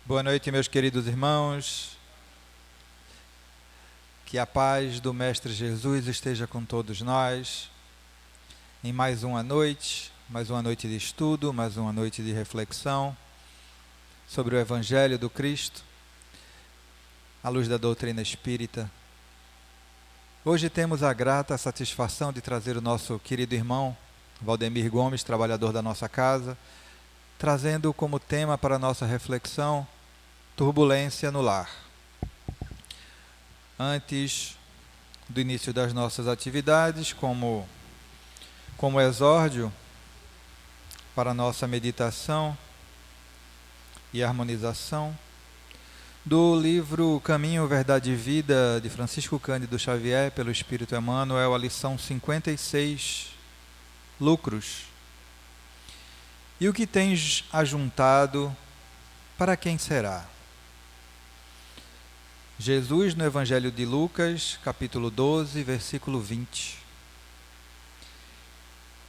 Boa noite, meus queridos irmãos. Que a paz do Mestre Jesus esteja com todos nós em mais uma noite de estudo, mais uma noite de reflexão sobre o Evangelho do Cristo, à luz da doutrina espírita. Hoje temos a grata satisfação de trazer o nosso querido irmão Valdemir Gomes, trabalhador da nossa casa, trazendo como tema para a nossa reflexão turbulência no lar. Antes do início das nossas atividades, como exórdio para a nossa meditação e harmonização, do livro Caminho, Verdade e Vida, de Francisco Cândido Xavier, pelo Espírito Emmanuel, a lição 56, Lucros. E o que tens ajuntado, para quem será? Jesus, no Evangelho de Lucas, capítulo 12, versículo 20.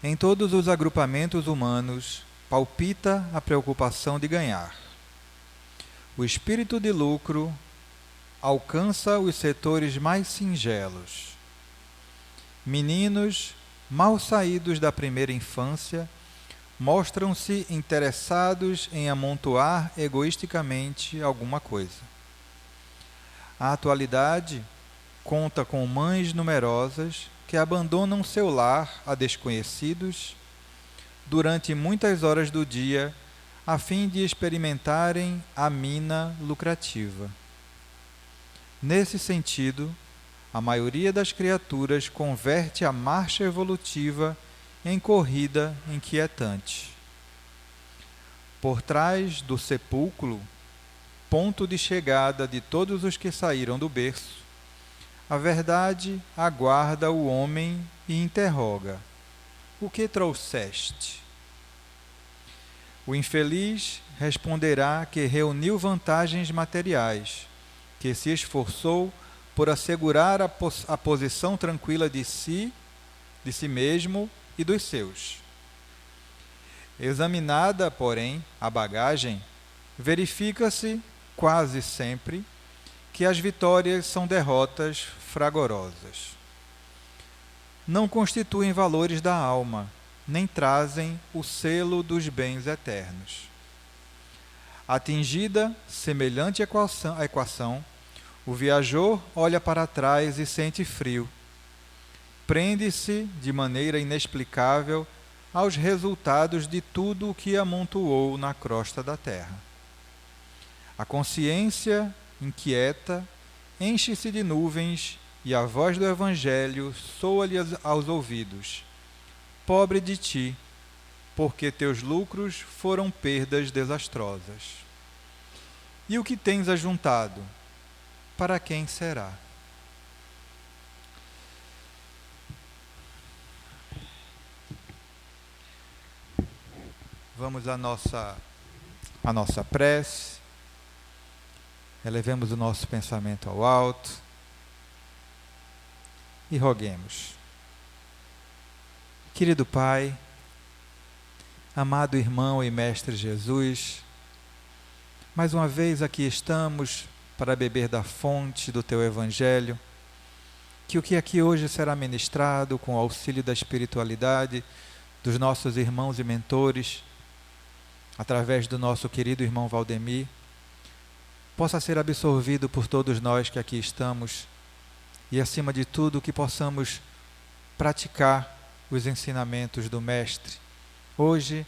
Em todos os agrupamentos humanos, palpita a preocupação de ganhar. O espírito de lucro alcança os setores mais singelos. Meninos, mal saídos da primeira infância, mostram-se interessados em amontoar egoisticamente alguma coisa. A atualidade conta com mães numerosas que abandonam seu lar a desconhecidos durante muitas horas do dia a fim de experimentarem a mina lucrativa. Nesse sentido, a maioria das criaturas converte a marcha evolutiva em corrida inquietante. Por trás do sepulcro, ponto de chegada de todos os que saíram do berço, a verdade aguarda o homem e interroga: o que trouxeste? O infeliz responderá que reuniu vantagens materiais, que se esforçou por assegurar a posição tranquila de si mesmo e dos seus. Examinada, porém, a bagagem, verifica-se quase sempre que as vitórias são derrotas fragorosas. Não constituem valores da alma, nem trazem o selo dos bens eternos. Atingida semelhante equação, o viajor olha para trás e sente frio. Prende-se de maneira inexplicável aos resultados de tudo o que amontoou na crosta da terra. A consciência, inquieta, enche-se de nuvens e a voz do Evangelho soa-lhe aos ouvidos: pobre de ti, porque teus lucros foram perdas desastrosas. E o que tens ajuntado, para quem será? Vamos à nossa prece. Elevemos o nosso pensamento ao alto e roguemos. Querido Pai, amado irmão e Mestre Jesus, mais uma vez aqui estamos para beber da fonte do Teu Evangelho, que o que aqui hoje será ministrado com o auxílio da espiritualidade dos nossos irmãos e mentores, através do nosso querido irmão Valdemir, possa ser absorvido por todos nós que aqui estamos e, acima de tudo, que possamos praticar os ensinamentos do Mestre, hoje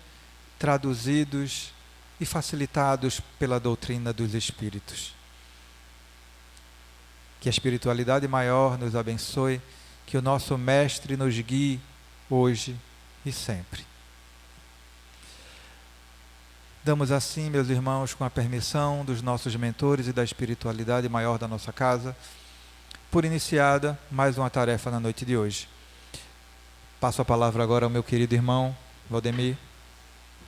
traduzidos e facilitados pela doutrina dos Espíritos. Que a espiritualidade maior nos abençoe, que o nosso Mestre nos guie hoje e sempre. Damos assim, meus irmãos, com a permissão dos nossos mentores e da espiritualidade maior da nossa casa, por iniciada mais uma tarefa na noite de hoje. Passo a palavra agora ao meu querido irmão Valdemir.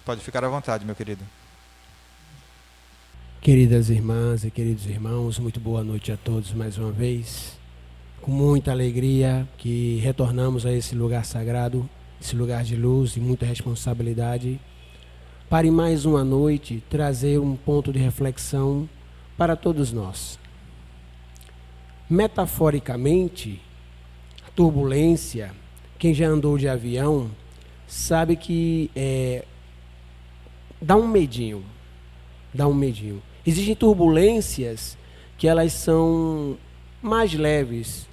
Pode ficar à vontade, meu querido. Queridas irmãs e queridos irmãos, muito boa noite a todos mais uma vez. Com muita alegria que retornamos a esse lugar sagrado, esse lugar de luz e muita responsabilidade, para em mais uma noite trazer um ponto de reflexão para todos nós. Metaforicamente, a turbulência, quem já andou de avião sabe que dá um medinho. Existem turbulências que elas são mais leves.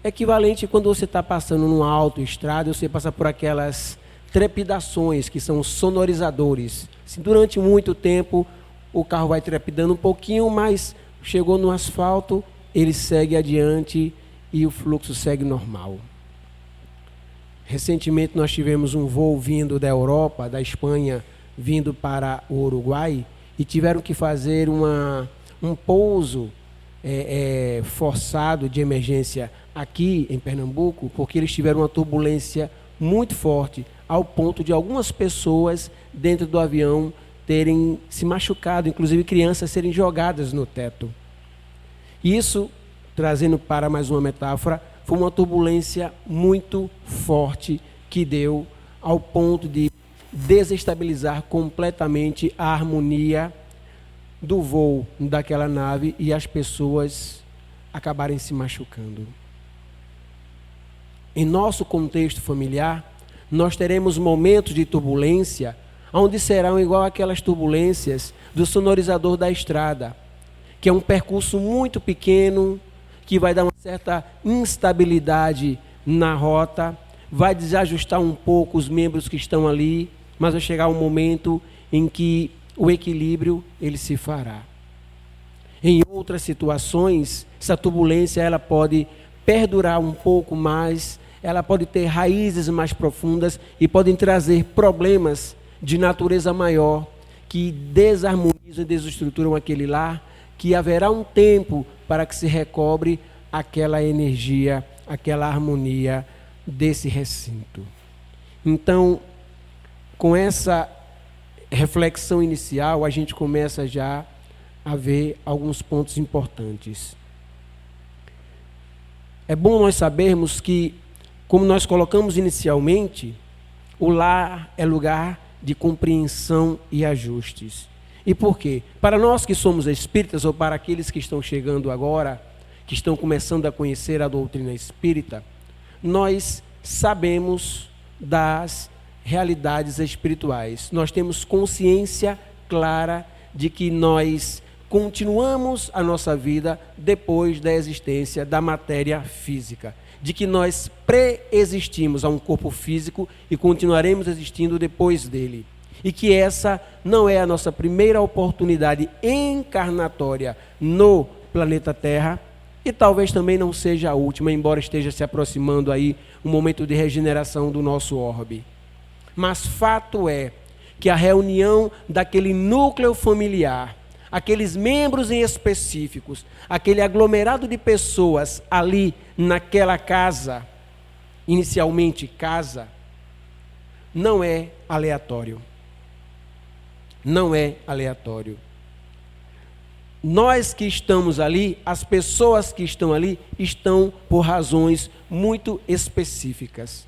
Equivalente quando você está passando numa autoestrada, você passa por aquelas trepidações, que são sonorizadores. Se durante muito tempo o carro vai trepidando um pouquinho, mas chegou no asfalto, ele segue adiante e o fluxo segue normal. Recentemente nós tivemos um voo vindo da Europa, da Espanha, vindo para o Uruguai, e tiveram que fazer um pouso forçado de emergência aqui em Pernambuco, porque eles tiveram uma turbulência muito forte, ao ponto de algumas pessoas dentro do avião terem se machucado, inclusive crianças serem jogadas no teto. Isso, trazendo para mais uma metáfora, foi uma turbulência muito forte que deu ao ponto de desestabilizar completamente a harmonia do voo daquela nave e as pessoas acabarem se machucando. Em nosso contexto familiar, nós teremos momentos de turbulência onde serão igual aquelas turbulências do sonorizador da estrada, que é um percurso muito pequeno, que vai dar uma certa instabilidade na rota, vai desajustar um pouco os membros que estão ali, mas vai chegar um momento em que o equilíbrio ele se fará. Em outras situações, essa turbulência ela pode perdurar um pouco mais, ela pode ter raízes mais profundas e podem trazer problemas de natureza maior que desarmonizam e desestruturam aquele lar, que haverá um tempo para que se recobre aquela energia, aquela harmonia desse recinto. Então, com essa reflexão inicial, a gente começa já a ver alguns pontos importantes. É bom nós sabermos que, como nós colocamos inicialmente, o lar é lugar de compreensão e ajustes. E por quê? Para nós que somos espíritas, ou para aqueles que estão chegando agora, que estão começando a conhecer a doutrina espírita, nós sabemos das realidades espirituais. Nós temos consciência clara de que nós continuamos a nossa vida depois da existência da matéria física, de que nós pré-existimos a um corpo físico e continuaremos existindo depois dele. E que essa não é a nossa primeira oportunidade encarnatória no planeta Terra, e talvez também não seja a última, embora esteja se aproximando aí um momento de regeneração do nosso orbe. Mas fato é que a reunião daquele núcleo familiar, aqueles membros em específicos, aquele aglomerado de pessoas ali naquela casa, inicialmente casa, não é aleatório. Não é aleatório. Nós que estamos ali, as pessoas que estão ali, estão por razões muito específicas.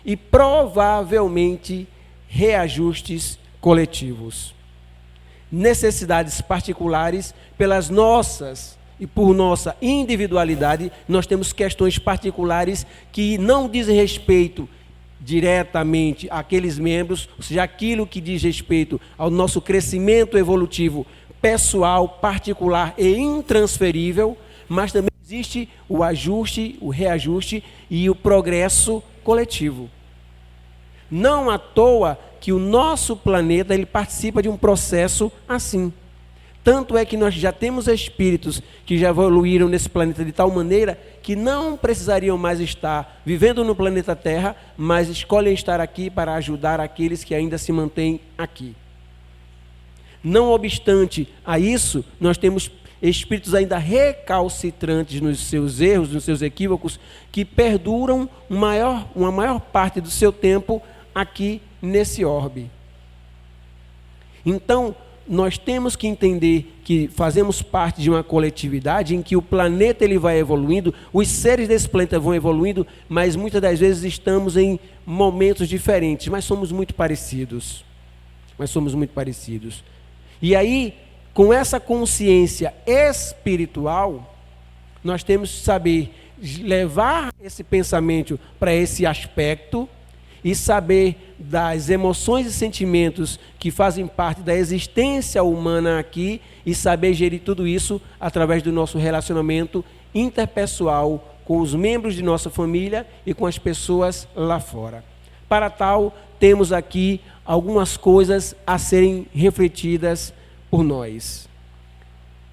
E provavelmente reajustes coletivos. Necessidades particulares, pelas nossas e por nossa individualidade, nós temos questões particulares que não dizem respeito diretamente àqueles membros, ou seja, aquilo que diz respeito ao nosso crescimento evolutivo pessoal, particular e intransferível, mas também existe o ajuste, o reajuste e o progresso coletivo. Não à toa que o nosso planeta ele participa de um processo assim. Tanto é que nós já temos espíritos que já evoluíram nesse planeta de tal maneira que não precisariam mais estar vivendo no planeta Terra, mas escolhem estar aqui para ajudar aqueles que ainda se mantêm aqui. Não obstante a isso, nós temos espíritos ainda recalcitrantes nos seus erros, nos seus equívocos, que perduram uma maior parte do seu tempo aqui nesse orbe. Então, nós temos que entender que fazemos parte de uma coletividade em que o planeta ele vai evoluindo, os seres desse planeta vão evoluindo, mas muitas das vezes estamos em momentos diferentes, mas somos muito parecidos. mas somos muito parecidos. E aí, com essa consciência espiritual, nós temos que saber levar esse pensamento para esse aspecto e saber das emoções e sentimentos que fazem parte da existência humana aqui e saber gerir tudo isso através do nosso relacionamento interpessoal com os membros de nossa família e com as pessoas lá fora. Para tal, temos aqui algumas coisas a serem refletidas por nós.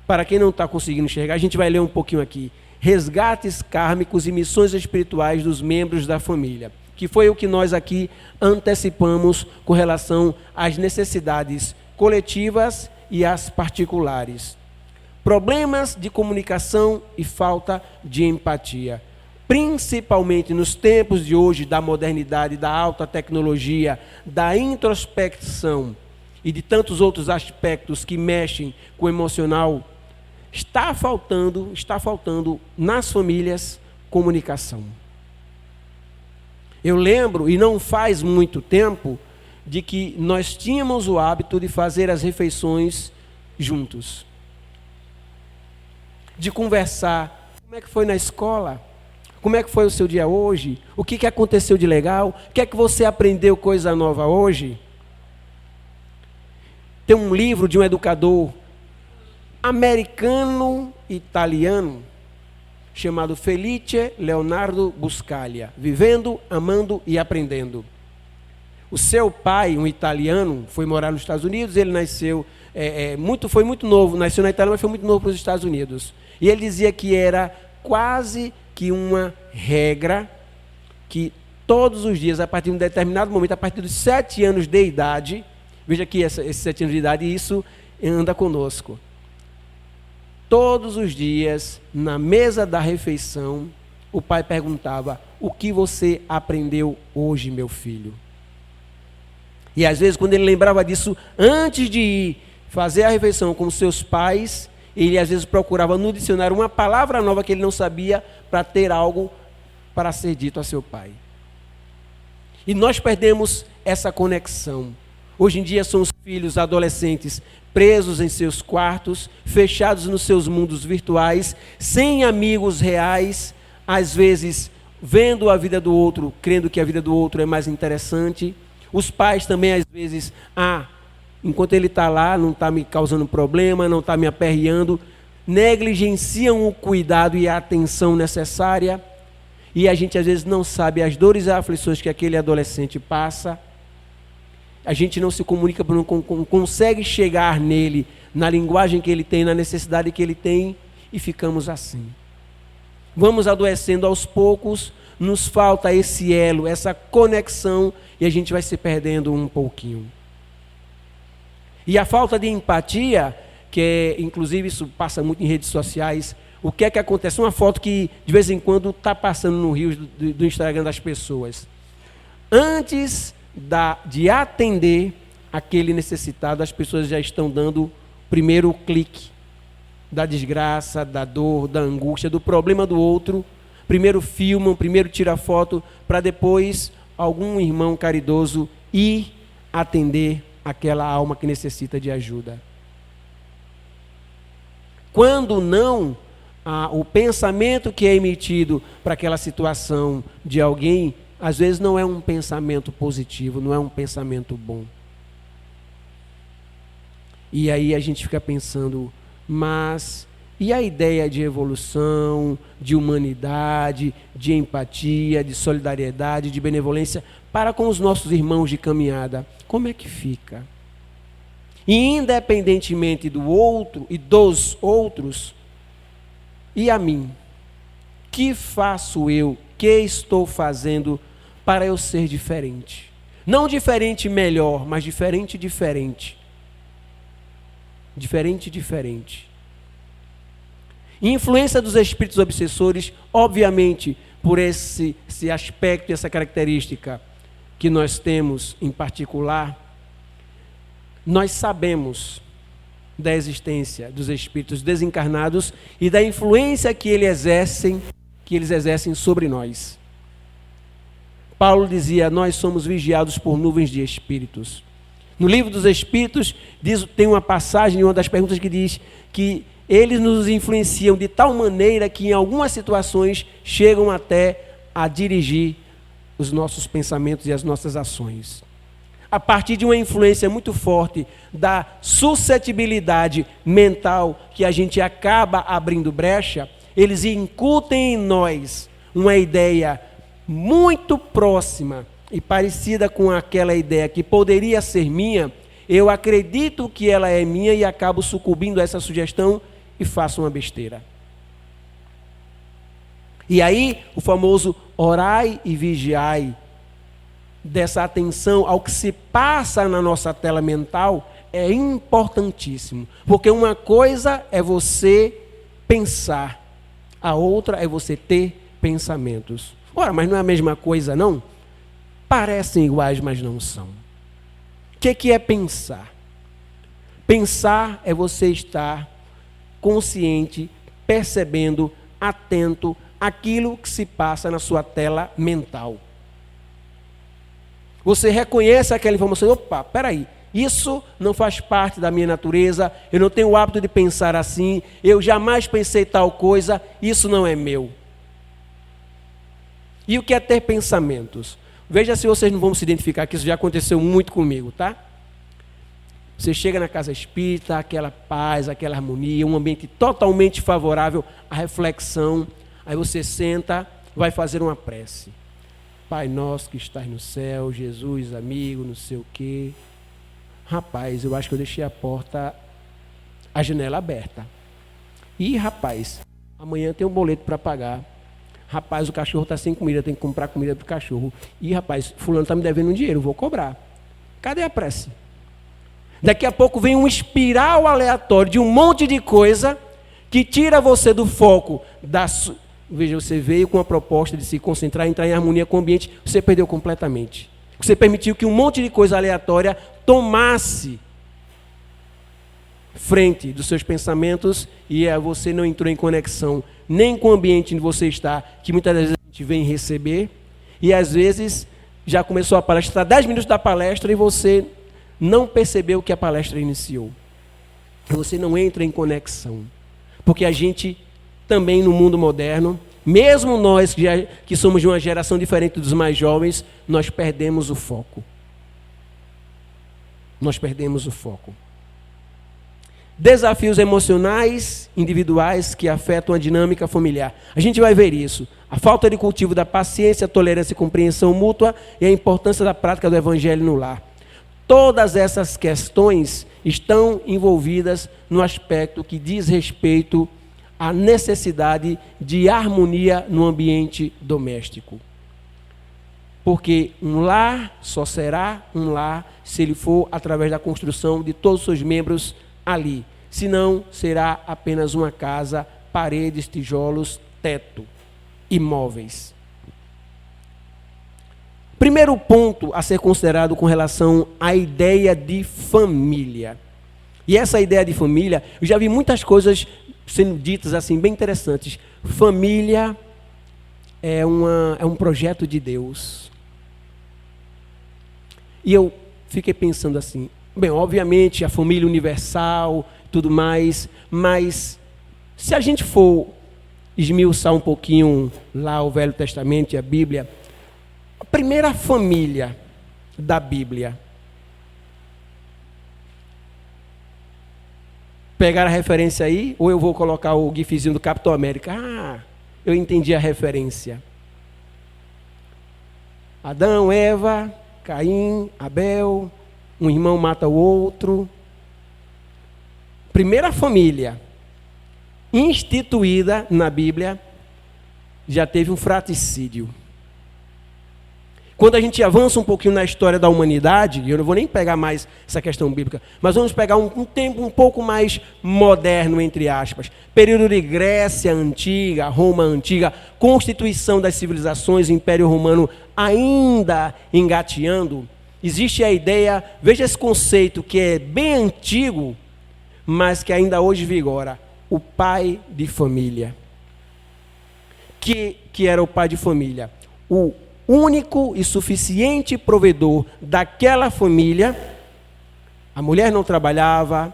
Para quem não está conseguindo enxergar, a gente vai ler um pouquinho aqui. Resgates kármicos e missões espirituais dos membros da família, que foi o que nós aqui antecipamos com relação às necessidades coletivas e às particulares. Problemas de comunicação e falta de empatia. Principalmente nos tempos de hoje da modernidade, da alta tecnologia, da introspecção e de tantos outros aspectos que mexem com o emocional, está faltando nas famílias comunicação. Eu lembro, e não faz muito tempo, de que nós tínhamos o hábito de fazer as refeições juntos. De conversar, como é que foi na escola? Como é que foi o seu dia hoje? O que aconteceu de legal? O que é que você aprendeu coisa nova hoje? Tem um livro de um educador americano-italiano chamado Felice Leonardo Buscaglia, Vivendo, Amando e Aprendendo. O seu pai, um italiano, foi morar nos Estados Unidos, ele nasceu, foi muito novo, nasceu na Itália, mas foi muito novo para os Estados Unidos. E ele dizia que era quase que uma regra que todos os dias, a partir de um determinado momento, a partir dos 7 anos de idade, veja aqui esses 7 anos de idade, isso anda conosco. Todos os dias, na mesa da refeição, o pai perguntava: o que você aprendeu hoje, meu filho? E às vezes, quando ele lembrava disso, antes de ir fazer a refeição com seus pais, ele às vezes procurava no dicionário uma palavra nova que ele não sabia para ter algo para ser dito a seu pai. E nós perdemos essa conexão. Hoje em dia são os filhos adolescentes presos em seus quartos, fechados nos seus mundos virtuais, sem amigos reais, às vezes vendo a vida do outro, crendo que a vida do outro é mais interessante. Os pais também, às vezes, enquanto ele está lá, não está me causando problema, não está me aperreando, negligenciam o cuidado e a atenção necessária, e a gente às vezes não sabe as dores e aflições que aquele adolescente passa. A gente não se comunica, não consegue chegar nele, na linguagem que ele tem, na necessidade que ele tem, e ficamos assim. Vamos adoecendo aos poucos, nos falta esse elo, essa conexão, e a gente vai se perdendo um pouquinho. E a falta de empatia, que inclusive isso passa muito em redes sociais, o que é que acontece? Uma foto que de vez em quando está passando no rio do Instagram das pessoas. Antes de atender aquele necessitado, as pessoas já estão dando o primeiro clique da desgraça, da dor, da angústia, do problema do outro. Primeiro filmam, primeiro tira foto, para depois algum irmão caridoso ir atender aquela alma que necessita de ajuda. Quando não, o pensamento que é emitido para aquela situação de alguém, às vezes não é um pensamento positivo, não é um pensamento bom. E aí a gente fica pensando, mas e a ideia de evolução, de humanidade, de empatia, de solidariedade, de benevolência para com os nossos irmãos de caminhada? Como é que fica? E independentemente do outro e dos outros, e a mim? Que faço eu? Que estou fazendo para eu ser diferente? Não diferente melhor, mas diferente. Diferente. Influência dos espíritos obsessores, obviamente, por esse aspecto, essa característica que nós temos em particular, nós sabemos da existência dos espíritos desencarnados e da influência que eles exercem sobre nós. Paulo dizia: nós somos vigiados por nuvens de espíritos. No Livro dos Espíritos, tem uma passagem, uma das perguntas que diz que eles nos influenciam de tal maneira que em algumas situações chegam até a dirigir os nossos pensamentos e as nossas ações. A partir de uma influência muito forte da suscetibilidade mental que a gente acaba abrindo brecha, eles incutem em nós uma ideia muito próxima e parecida com aquela ideia que poderia ser minha. Eu acredito que ela é minha e acabo sucumbindo a essa sugestão e faço uma besteira. E aí, o famoso orai e vigiai, dessa atenção ao que se passa na nossa tela mental, é importantíssimo. Porque uma coisa é você pensar, a outra é você ter pensamentos. Ora, mas não é a mesma coisa, não? Parecem iguais, mas não são. O que é pensar? Pensar é você estar consciente, percebendo, atento àquilo que se passa na sua tela mental. Você reconhece aquela informação, opa, peraí, isso não faz parte da minha natureza, eu não tenho o hábito de pensar assim, eu jamais pensei tal coisa, isso não é meu. E o que é ter pensamentos? Veja se vocês não vão se identificar, que isso já aconteceu muito comigo, tá? Você chega na casa espírita, aquela paz, aquela harmonia, um ambiente totalmente favorável à reflexão, aí você senta, vai fazer uma prece. Pai nosso que estás no céu, Jesus, amigo, não sei o quê. Rapaz, eu acho que eu deixei a janela aberta. Ih, rapaz, amanhã tem um boleto para pagar. Rapaz, o cachorro está sem comida, tem que comprar comida para o cachorro. Ih, rapaz, fulano está me devendo um dinheiro, vou cobrar. Cadê a prece? Daqui a pouco vem um espiral aleatório de um monte de coisa que tira você do foco da Veja, você veio com a proposta de se concentrar, entrar em harmonia com o ambiente, você perdeu completamente. Você permitiu que um monte de coisa aleatória tomasse frente dos seus pensamentos e você não entrou em conexão nem com o ambiente onde você está, que muitas vezes a gente vem receber, e às vezes já começou a palestra, está 10 minutos da palestra e você não percebeu que a palestra iniciou. Você não entra em conexão. Porque a gente também no mundo moderno, mesmo nós que somos de uma geração diferente dos mais jovens, nós perdemos o foco. Nós perdemos o foco. Desafios emocionais, individuais, que afetam a dinâmica familiar. A gente vai ver isso. A falta de cultivo da paciência, tolerância e compreensão mútua e a importância da prática do evangelho no lar. Todas essas questões estão envolvidas no aspecto que diz respeito a necessidade de harmonia no ambiente doméstico. Porque um lar só será um lar se ele for através da construção de todos os seus membros ali. Senão, será apenas uma casa, paredes, tijolos, teto, imóveis. Primeiro ponto a ser considerado com relação à ideia de família. E essa ideia de família, eu já vi muitas coisas sendo ditas assim, bem interessantes. Família é um projeto de Deus. E eu fiquei pensando assim, bem, obviamente a família universal, tudo mais, mas se a gente for esmiuçar um pouquinho lá o Velho Testamento e a Bíblia, a primeira família da Bíblia, pegar a referência aí, ou eu vou colocar o gifzinho do Capitão América? Ah, eu entendi a referência. Adão, Eva, Caim, Abel, um irmão mata o outro. Primeira família instituída na Bíblia já teve um fratricídio. Quando a gente avança um pouquinho na história da humanidade, eu não vou nem pegar mais essa questão bíblica, mas vamos pegar um tempo um pouco mais moderno, entre aspas. Período de Grécia Antiga, Roma Antiga, constituição das civilizações, Império Romano ainda engateando. Existe a ideia, veja esse conceito que é bem antigo, mas que ainda hoje vigora, o pai de família. Que era o pai de família? O único e suficiente provedor daquela família A mulher não trabalhava,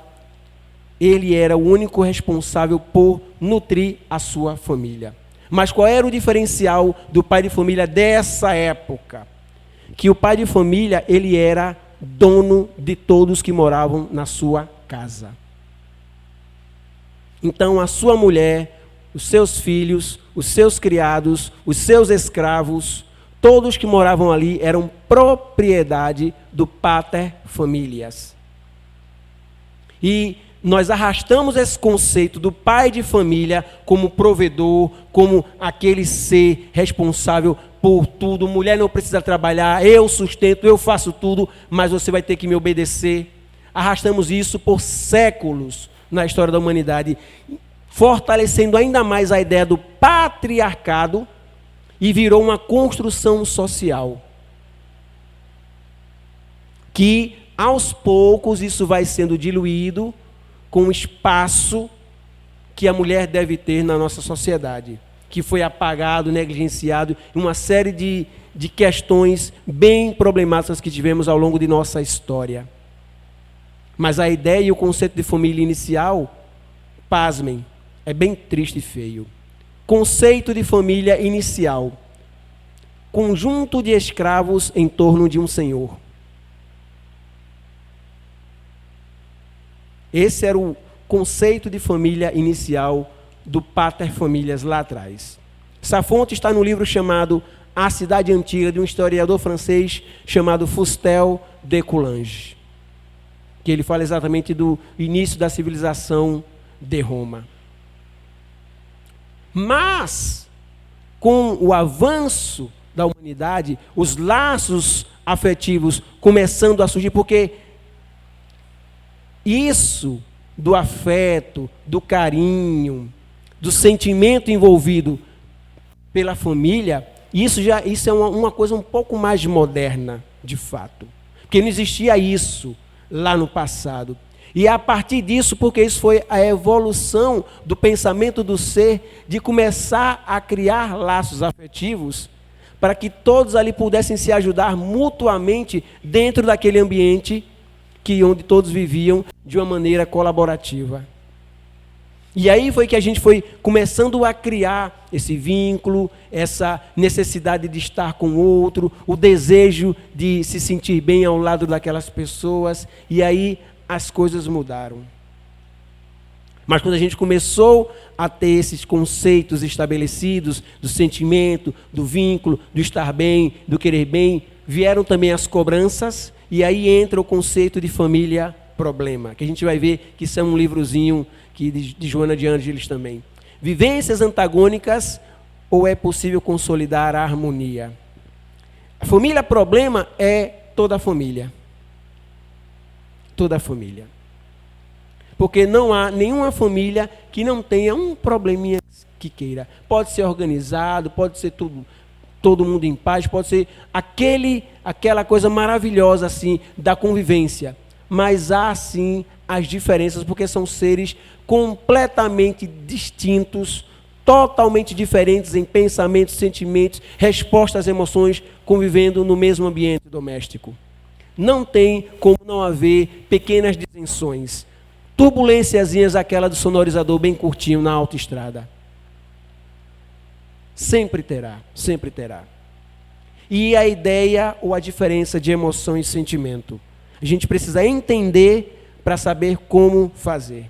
ele era o único responsável por nutrir a sua família. Mas qual era o diferencial do pai de família dessa época? Que o pai de família, ele era dono de todos que moravam na sua casa. Então a sua mulher, os seus filhos, os seus criados, os seus escravos, todos que moravam ali eram propriedade do pater familias. E nós arrastamos esse conceito do pai de família como provedor, como aquele ser responsável por tudo. Mulher não precisa trabalhar, eu sustento, eu faço tudo, mas você vai ter que me obedecer. Arrastamos isso por séculos na história da humanidade, fortalecendo ainda mais a ideia do patriarcado, e virou uma construção social. Que aos poucos isso vai sendo diluído com o espaço que a mulher deve ter na nossa sociedade, que foi apagado, negligenciado, uma série de questões bem problemáticas que tivemos ao longo de nossa história. Mas a ideia e o conceito de família inicial, pasmem, é bem triste e feio. Conceito de família inicial: conjunto de escravos em torno de um senhor. Esse era o conceito de família inicial do pater familias lá atrás. Essa fonte está no livro chamado A Cidade Antiga, de um historiador francês chamado Fustel de Coulanges, que ele fala exatamente do início da civilização de Roma. Mas, com o avanço da humanidade, os laços afetivos começando a surgir, porque isso do afeto, do carinho, do sentimento envolvido pela família, isso é uma coisa um pouco mais moderna, de fato. Porque não existia isso lá no passado. E é a partir disso, porque isso foi a evolução do pensamento do ser, de começar a criar laços afetivos, para que todos ali pudessem se ajudar mutuamente dentro daquele ambiente onde todos viviam de uma maneira colaborativa. E aí foi que a gente foi começando a criar esse vínculo, essa necessidade de estar com o outro, o desejo de se sentir bem ao lado daquelas pessoas, e aí as coisas mudaram. Mas quando a gente começou a ter esses conceitos estabelecidos do sentimento, do vínculo, do estar bem, do querer bem, vieram também as cobranças, e aí entra o conceito de família problema, que a gente vai ver que isso é um livrozinho de Joana de Ângeles também. Vivências antagônicas, ou é possível consolidar a harmonia? A família problema é toda a família. Toda a família. Porque não há nenhuma família que não tenha um probleminha que queira. Pode ser organizado, pode ser todo mundo em paz, pode ser aquela coisa maravilhosa assim da convivência. Mas há sim as diferenças, porque são seres completamente distintos, totalmente diferentes em pensamentos, sentimentos, respostas, emoções, convivendo no mesmo ambiente doméstico. Não tem como não haver pequenas disenções, turbulênciazinhas, aquela do sonorizador bem curtinho na autoestrada. Sempre terá, sempre terá. E a ideia ou a diferença de emoção e sentimento? A gente precisa entender para saber como fazer.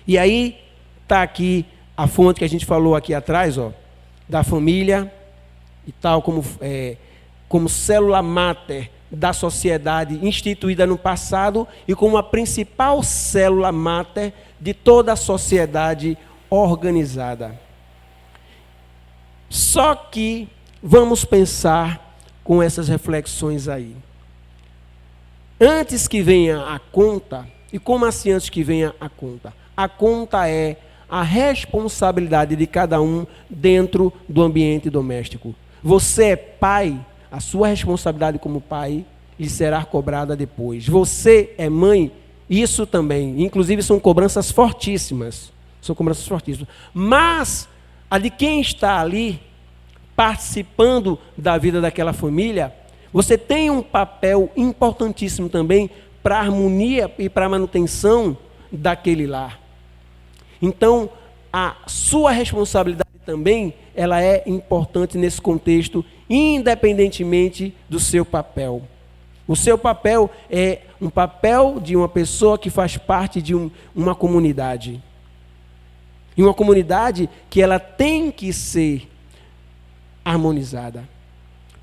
E aí está aqui a fonte que a gente falou aqui atrás, ó, da família e tal, como célula máter da sociedade instituída no passado e como a principal célula máter de toda a sociedade organizada. Só que vamos pensar com essas reflexões aí. Antes que venha a conta, e como assim antes que venha a conta? A conta é a responsabilidade de cada um dentro do ambiente doméstico. Você é pai, a sua responsabilidade como pai lhe será cobrada depois. Você é mãe, isso também. Inclusive são cobranças fortíssimas. São cobranças fortíssimas. Mas a de quem está ali participando da vida daquela família, você tem um papel importantíssimo também para a harmonia e para a manutenção daquele lar. Então, a sua responsabilidade também, ela é importante nesse contexto, independentemente do seu papel. O seu papel é um papel de uma pessoa que faz parte de uma comunidade. E uma comunidade que ela tem que ser harmonizada.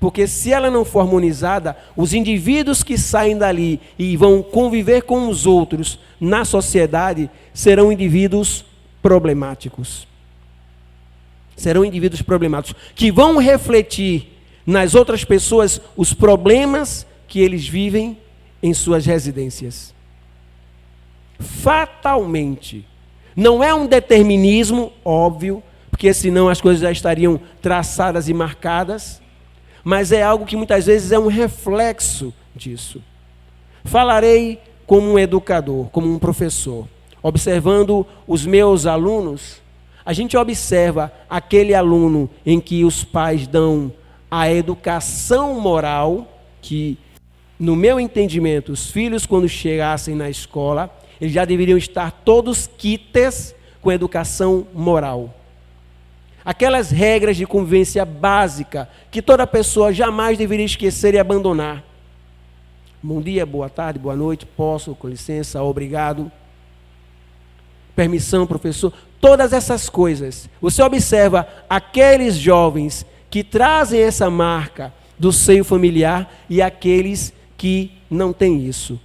Porque se ela não for harmonizada, os indivíduos que saem dali e vão conviver com os outros na sociedade serão indivíduos problemáticos. Serão indivíduos problemáticos que vão refletir nas outras pessoas os problemas que eles vivem em suas residências. Fatalmente. Não é um determinismo óbvio, porque senão as coisas já estariam traçadas e marcadas, mas é algo que muitas vezes é um reflexo disso. Falarei como um educador, como um professor. Observando os meus alunos, a gente observa aquele aluno em que os pais dão a educação moral, que, no meu entendimento, os filhos, quando chegassem na escola, eles já deveriam estar todos quites com educação moral. Aquelas regras de convivência básica que toda pessoa jamais deveria esquecer e abandonar. Bom dia, boa tarde, boa noite, posso, com licença, obrigado. Permissão, professor. Todas essas coisas. Você observa aqueles jovens que trazem essa marca do seio familiar e aqueles que não têm isso.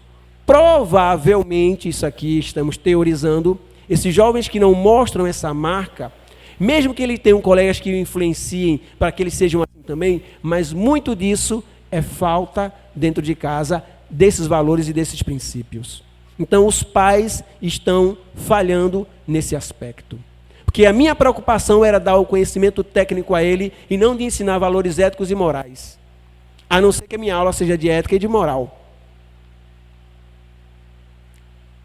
Provavelmente, isso aqui estamos teorizando, esses jovens que não mostram essa marca, mesmo que ele tenham colegas que o influenciem para que eles sejam assim também, mas muito disso é falta dentro de casa desses valores e desses princípios. Então os pais estão falhando nesse aspecto. Porque a minha preocupação era dar o conhecimento técnico a ele e não de ensinar valores éticos e morais. A não ser que a minha aula seja de ética e de moral.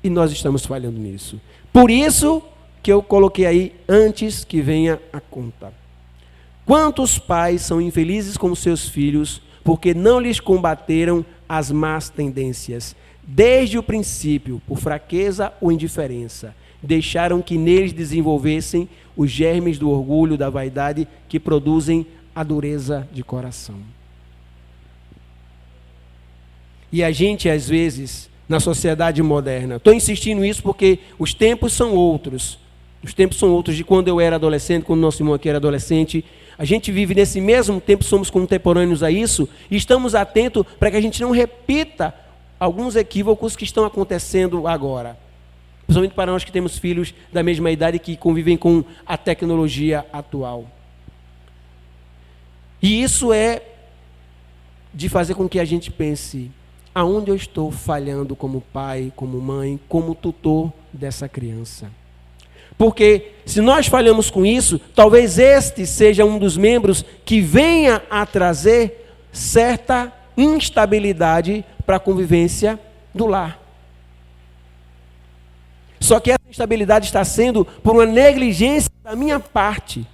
E nós estamos falhando nisso. Por isso que eu coloquei aí antes que venha a conta. Quantos pais são infelizes com seus filhos porque não lhes combateram as más tendências? Desde o princípio, por fraqueza ou indiferença, deixaram que neles desenvolvessem os germes do orgulho, da vaidade, que produzem a dureza de coração. E a gente, às vezes, na sociedade moderna, estou insistindo nisso porque os tempos são outros. Os tempos são outros de quando eu era adolescente, quando nosso irmão aqui era adolescente. A gente vive nesse mesmo tempo, somos contemporâneos a isso, e estamos atentos para que a gente não repita alguns equívocos que estão acontecendo agora. Principalmente para nós que temos filhos da mesma idade que convivem com a tecnologia atual. E isso é de fazer com que a gente pense, aonde eu estou falhando como pai, como mãe, como tutor dessa criança? Porque se nós falhamos com isso, talvez este seja um dos membros que venha a trazer certa instabilidade para a convivência do lar. Só que essa instabilidade está sendo por uma negligência da minha parte.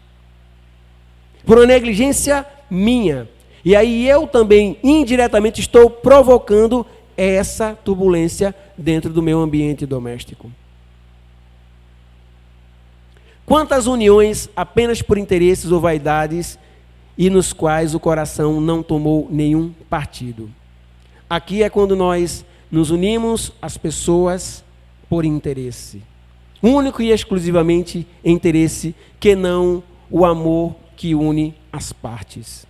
Por uma negligência minha. E aí eu também, indiretamente, estou provocando essa turbulência dentro do meu ambiente doméstico. Quantas uniões apenas por interesses ou vaidades e nos quais o coração não tomou nenhum partido. Aqui é quando nós nos unimos às pessoas por interesse. Único e exclusivamente interesse, que não o amor que une as partes.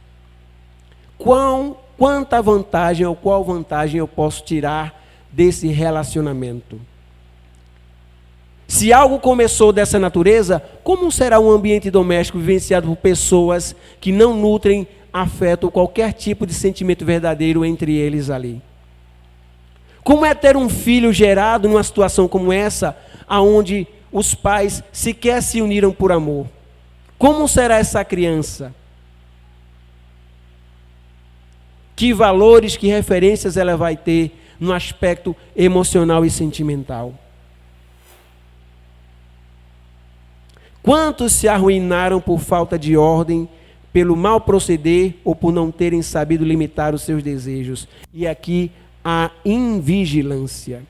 Quanta vantagem ou qual vantagem eu posso tirar desse relacionamento? Se algo começou dessa natureza, como será um ambiente doméstico vivenciado por pessoas que não nutrem afeto ou qualquer tipo de sentimento verdadeiro entre eles ali? Como é ter um filho gerado numa situação como essa, onde os pais sequer se uniram por amor? Como será essa criança? Que valores, que referências ela vai ter no aspecto emocional e sentimental? Quantos se arruinaram por falta de ordem, pelo mau proceder ou por não terem sabido limitar os seus desejos? E aqui a invigilância.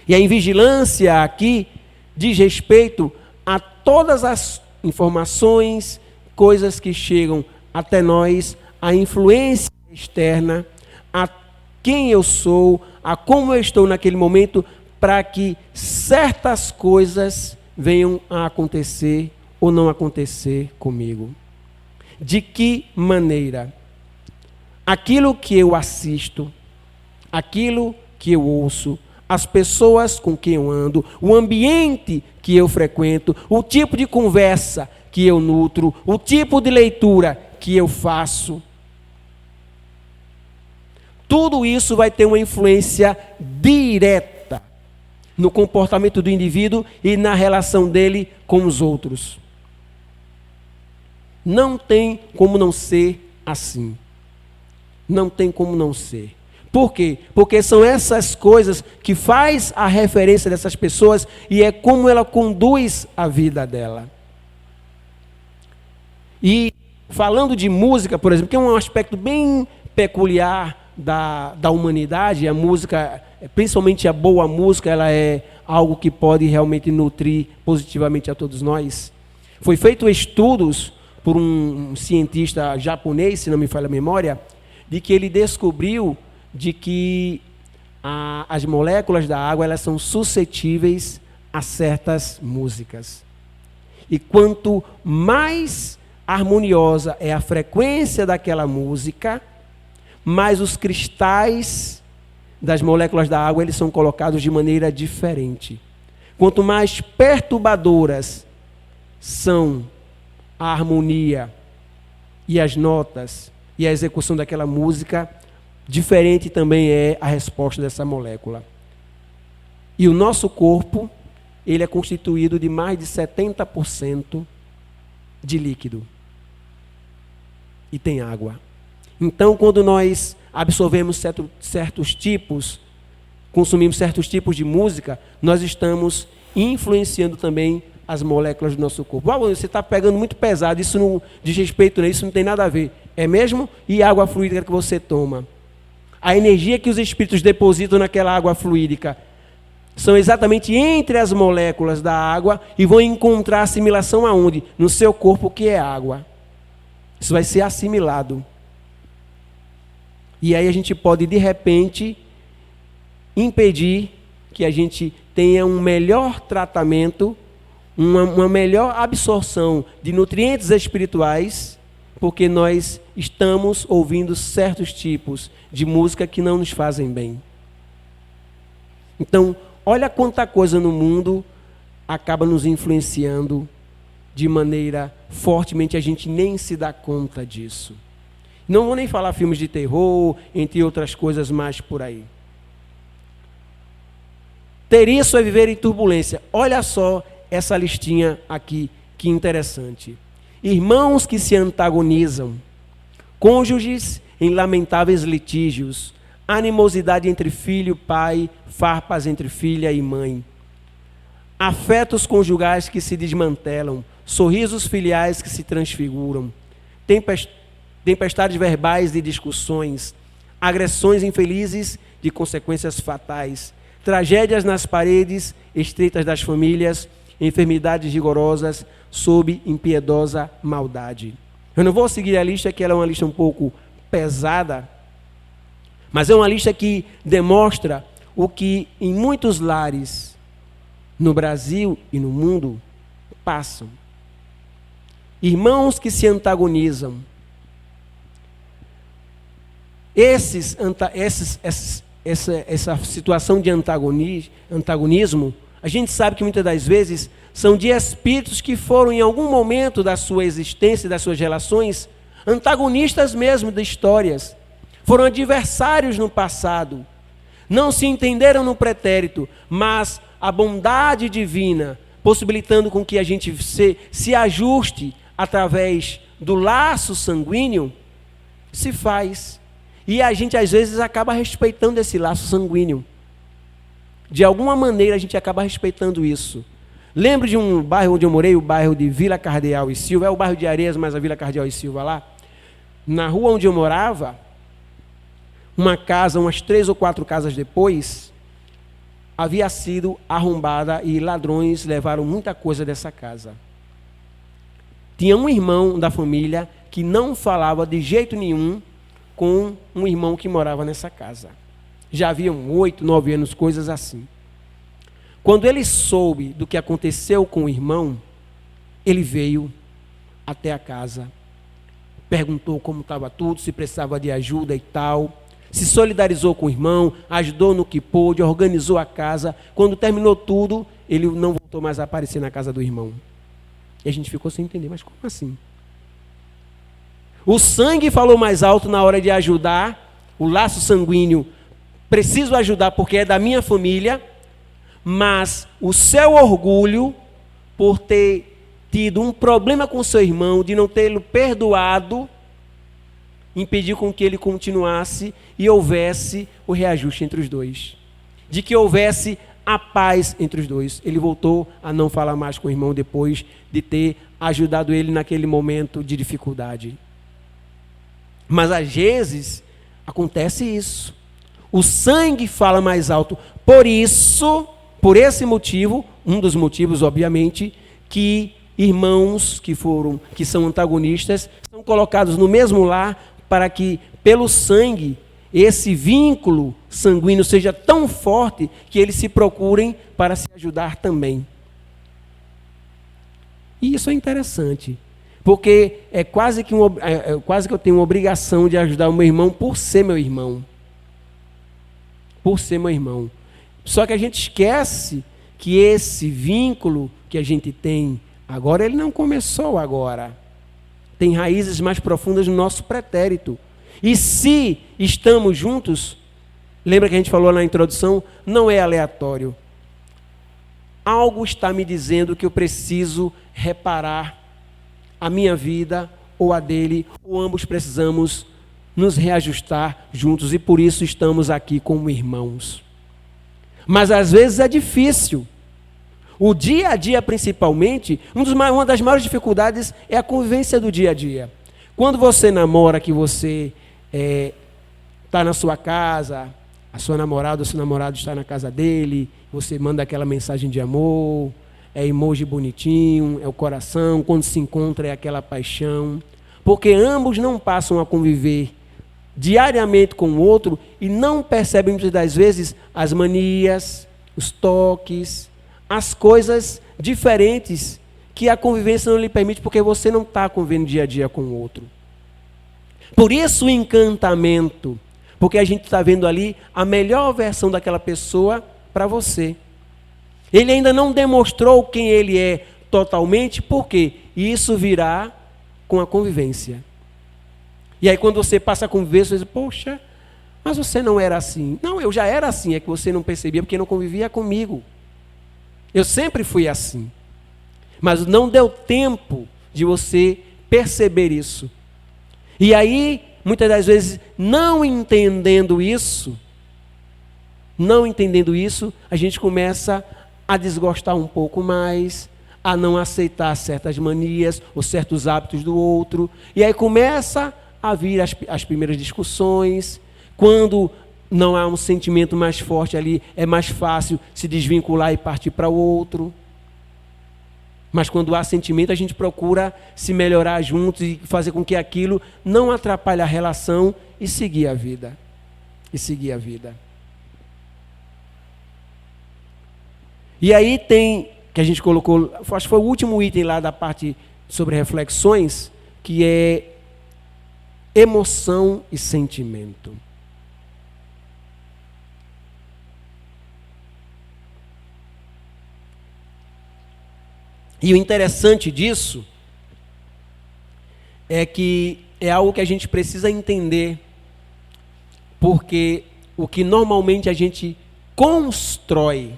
E a invigilância aqui diz respeito a todas as informações, coisas que chegam até nós, a influência externa, a quem eu sou, a como eu estou naquele momento, para que certas coisas venham a acontecer ou não acontecer comigo. De que maneira? Aquilo que eu assisto, aquilo que eu ouço, as pessoas com quem eu ando, o ambiente que eu frequento, o tipo de conversa que eu nutro, o tipo de leitura que eu faço, tudo isso vai ter uma influência direta no comportamento do indivíduo e na relação dele com os outros. Não tem como não ser assim. Não tem como não ser. Por quê? Porque são essas coisas que faz a referência dessas pessoas e é como ela conduz a vida dela. E falando de música, por exemplo, que é um aspecto bem peculiar da humanidade, a música, principalmente a boa música, ela é algo que pode realmente nutrir positivamente a todos nós. Foi feito estudos por um cientista japonês, se não me falha a memória, de que ele descobriu de que as moléculas da água elas são suscetíveis a certas músicas. E quanto mais harmoniosa é a frequência daquela música, mais os cristais das moléculas da água eles são colocados de maneira diferente. Quanto mais perturbadoras são a harmonia e as notas e a execução daquela música, diferente também é a resposta dessa molécula. E o nosso corpo, ele é constituído de mais de 70% de líquido. E tem água. Então, quando nós absorvemos certos tipos, consumimos certos tipos de música, nós estamos influenciando também as moléculas do nosso corpo. Você está pegando muito pesado, isso não diz respeito, isso não tem nada a ver. É mesmo? E a água fluídica que você toma? A energia que os espíritos depositam naquela água fluídica são exatamente entre as moléculas da água e vão encontrar assimilação aonde? No seu corpo, que é água. Isso vai ser assimilado. E aí a gente pode, de repente, impedir que a gente tenha um melhor tratamento, uma melhor absorção de nutrientes espirituais, porque nós estamos ouvindo certos tipos de música que não nos fazem bem. Então, olha quanta coisa no mundo acaba nos influenciando de maneira fortemente, a gente nem se dá conta disso. Não vou nem falar filmes de terror, entre outras coisas mais por aí. Ter isso é viver em turbulência. Olha só essa listinha aqui, que interessante. Irmãos que se antagonizam, cônjuges em lamentáveis litígios, animosidade entre filho e pai, farpas entre filha e mãe, afetos conjugais que se desmantelam, sorrisos filiais que se transfiguram, tempestades verbais de discussões, agressões infelizes de consequências fatais, tragédias nas paredes estreitas das famílias, enfermidades rigorosas sob impiedosa maldade. Eu não vou seguir a lista, que ela é uma lista um pouco pesada, mas é uma lista que demonstra o que em muitos lares no Brasil e no mundo passam. Irmãos que se antagonizam. Essa situação de antagonismo, a gente sabe que muitas das vezes são de espíritos que foram em algum momento da sua existência, das suas relações, antagonistas mesmo de histórias. Foram adversários no passado. Não se entenderam no pretérito, mas a bondade divina, possibilitando com que a gente se ajuste através do laço sanguíneo, se faz. E a gente às vezes acaba respeitando esse laço sanguíneo. De alguma maneira a gente acaba respeitando isso. Lembro de um bairro onde eu morei, o bairro de Vila Cardeal e Silva, é o bairro de Areias, mas a Vila Cardeal e Silva lá. Na rua onde eu morava, uma casa, umas 3 ou 4 casas depois, havia sido arrombada e ladrões levaram muita coisa dessa casa. Tinha um irmão da família que não falava de jeito nenhum com um irmão que morava nessa casa. Já haviam 8, 9 anos, coisas assim. Quando ele soube do que aconteceu com o irmão, ele veio até a casa, perguntou como estava tudo, se precisava de ajuda e tal, se solidarizou com o irmão, ajudou no que pôde, organizou a casa. Quando terminou tudo, ele não voltou mais a aparecer na casa do irmão. E a gente ficou sem entender, mas como assim? O sangue falou mais alto na hora de ajudar, o laço sanguíneo, preciso ajudar porque é da minha família, mas o seu orgulho, por ter tido um problema com seu irmão, de não tê-lo perdoado, impediu com que ele continuasse e houvesse o reajuste entre os dois. De que houvesse a paz entre os dois. Ele voltou a não falar mais com o irmão depois de ter ajudado ele naquele momento de dificuldade. Mas às vezes acontece isso. O sangue fala mais alto. Por isso, por esse motivo, um dos motivos, obviamente, que irmãos que são antagonistas são colocados no mesmo lar para que, pelo sangue, esse vínculo sanguíneo seja tão forte que eles se procurem para se ajudar também. E isso é interessante, porque é quase que eu tenho uma obrigação de ajudar o meu irmão por ser meu irmão. Por ser meu irmão. Só que a gente esquece que esse vínculo que a gente tem agora, ele não começou agora. Tem raízes mais profundas no nosso pretérito. E se estamos juntos, lembra que a gente falou na introdução, não é aleatório. Algo está me dizendo que eu preciso reparar a minha vida ou a dele, ou ambos precisamos nos reajustar juntos, e por isso estamos aqui como irmãos. Mas às vezes é difícil. O dia a dia, principalmente, uma das maiores dificuldades é a convivência do dia a dia. Quando você namora, que você está na sua casa, a sua namorada ou seu namorado está na casa dele, você manda aquela mensagem de amor, é emoji bonitinho, é o coração, quando se encontra é aquela paixão, porque ambos não passam a conviver diariamente com o outro e não percebem muitas das vezes as manias, os toques, as coisas diferentes que a convivência não lhe permite, porque você não está convivendo dia a dia com o outro. Por isso o encantamento, porque a gente está vendo ali a melhor versão daquela pessoa para você. Ele ainda não demonstrou quem ele é totalmente, por quê? E isso virá com a convivência. E aí quando você passa a conviver, você diz, poxa, mas você não era assim. Não, eu já era assim, é que você não percebia porque não convivia comigo. Eu sempre fui assim. Mas não deu tempo de você perceber isso. E aí, muitas das vezes, não entendendo isso, a gente começa a desgostar um pouco mais, a não aceitar certas manias ou certos hábitos do outro. E aí começa a vir as primeiras discussões. Quando não há um sentimento mais forte ali, é mais fácil se desvincular e partir para o outro. Mas quando há sentimento, a gente procura se melhorar juntos e fazer com que aquilo não atrapalhe a relação e seguir a vida. E aí tem, que a gente colocou, acho que foi o último item lá da parte sobre reflexões, que é emoção e sentimento. E o interessante disso é que é algo que a gente precisa entender, porque o que normalmente a gente constrói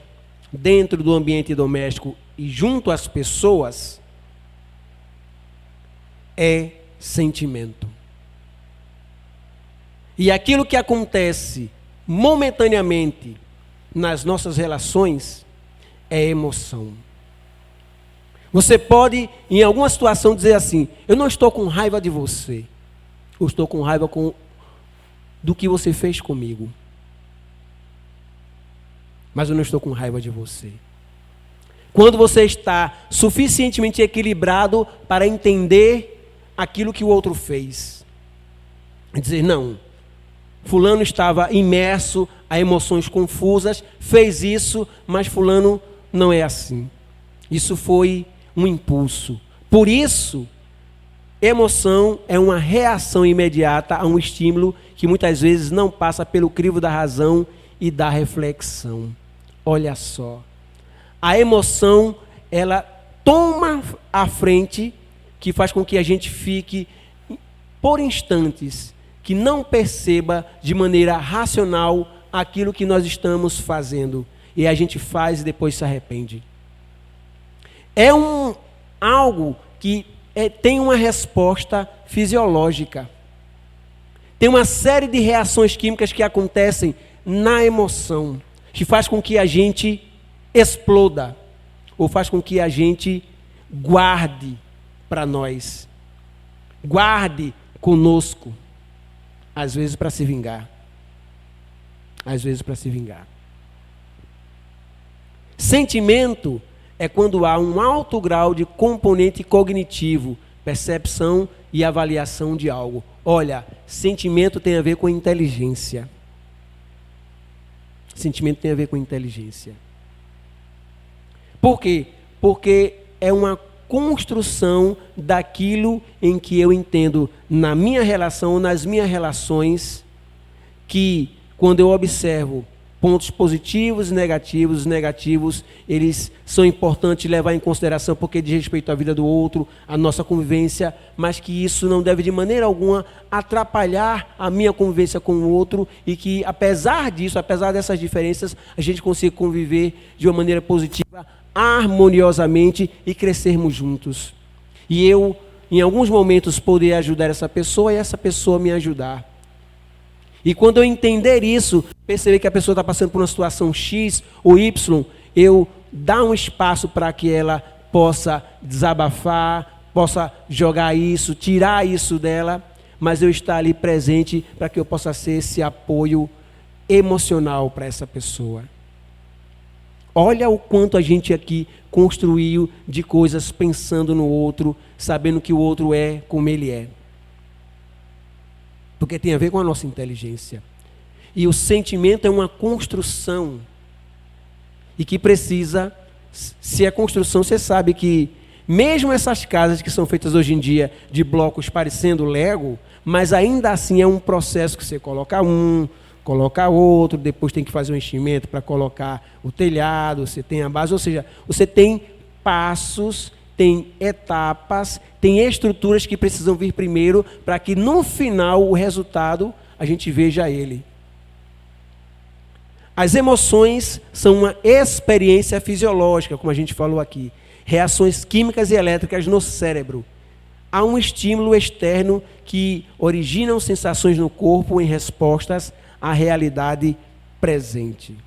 dentro do ambiente doméstico e junto às pessoas é sentimento. E aquilo que acontece momentaneamente nas nossas relações é emoção. Você pode, em alguma situação, dizer assim, eu não estou com raiva de você, eu estou com raiva com do que você fez comigo. Mas eu não estou com raiva de você. Quando você está suficientemente equilibrado para entender aquilo que o outro fez. E dizer, não, fulano estava imerso a emoções confusas, fez isso, mas fulano não é assim. Isso foi um impulso. Por isso, emoção é uma reação imediata a um estímulo que muitas vezes não passa pelo crivo da razão e da reflexão. Olha só. A emoção, ela toma a frente, que faz com que a gente fique, por instantes, que não perceba de maneira racional aquilo que nós estamos fazendo. E a gente faz e depois se arrepende. É algo que tem uma resposta fisiológica. Tem uma série de reações químicas que acontecem na emoção, que faz com que a gente exploda, ou faz com que a gente guarde para nós, guarde conosco, às vezes para se vingar, às vezes para se vingar. Sentimento é quando há um alto grau de componente cognitivo, percepção e avaliação de algo. Olha, sentimento tem a ver com inteligência. Sentimento tem a ver com inteligência. Por quê? Porque é uma construção daquilo em que eu entendo na minha relação, nas minhas relações, que quando eu observo pontos positivos e negativos, os negativos, eles são importantes levar em consideração porque diz respeito à vida do outro, à nossa convivência, mas que isso não deve de maneira alguma atrapalhar a minha convivência com o outro e que apesar disso, apesar dessas diferenças, a gente consiga conviver de uma maneira positiva, harmoniosamente e crescermos juntos. E eu, em alguns momentos, poder ajudar essa pessoa e essa pessoa me ajudar. E quando eu entender isso, perceber que a pessoa está passando por uma situação X ou Y, eu dar um espaço para que ela possa desabafar, possa jogar isso, tirar isso dela, mas eu estar ali presente para que eu possa ser esse apoio emocional para essa pessoa. Olha o quanto a gente aqui construiu de coisas pensando no outro, sabendo que o outro é como ele é. Porque tem a ver com a nossa inteligência. E o sentimento é uma construção. E que precisa, se é construção, você sabe que mesmo essas casas que são feitas hoje em dia de blocos parecendo Lego, mas ainda assim é um processo que você coloca coloca outro, depois tem que fazer um enchimento para colocar o telhado, você tem a base, ou seja, você tem passos, tem etapas, tem estruturas que precisam vir primeiro para que no final o resultado a gente veja ele. As emoções são uma experiência fisiológica, como a gente falou aqui, reações químicas e elétricas no cérebro. Há um estímulo externo que originam sensações no corpo em respostas à realidade presente.